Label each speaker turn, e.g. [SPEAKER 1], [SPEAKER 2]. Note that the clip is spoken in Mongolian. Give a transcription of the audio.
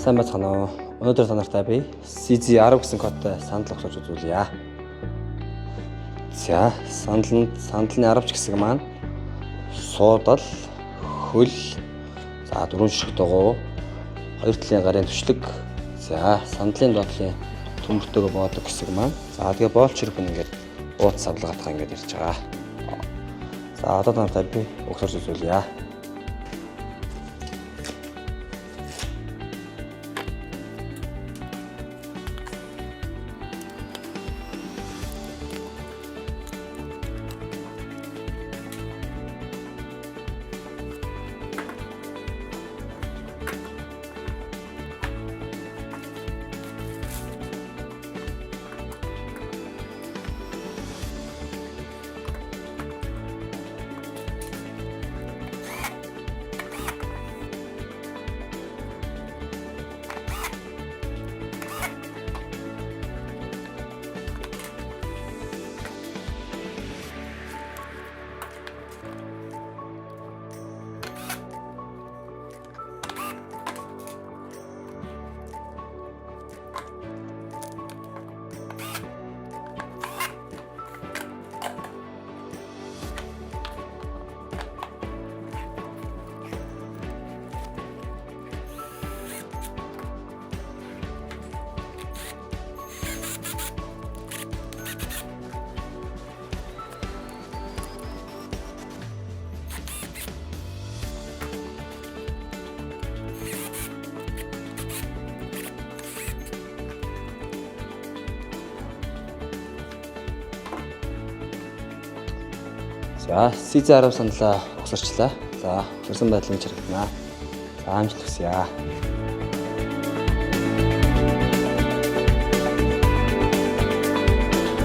[SPEAKER 1] Сайн байцгаана уу? Өнөөдөр та нартай би CZ10 гэсэн кодтай сандал огсож үзүүлье. За, сандалны 10 ч гэсэн маань суудал, хөл, за 4 ширхэг дугуй, 2 талын гарын түшлэг, за сандлын доотлын төмөртөөгөө боодог хэсэг маань. За тэгээ боол чирэг нь ингээд ууц савлгаатах ингээд ирж байгаа. За одоо та нартай би огсож үзүүлье. За, CZ10 сандалаа огсорчлаа. За, өгсөн байдлыг харагдана. За, амжилт хүсье.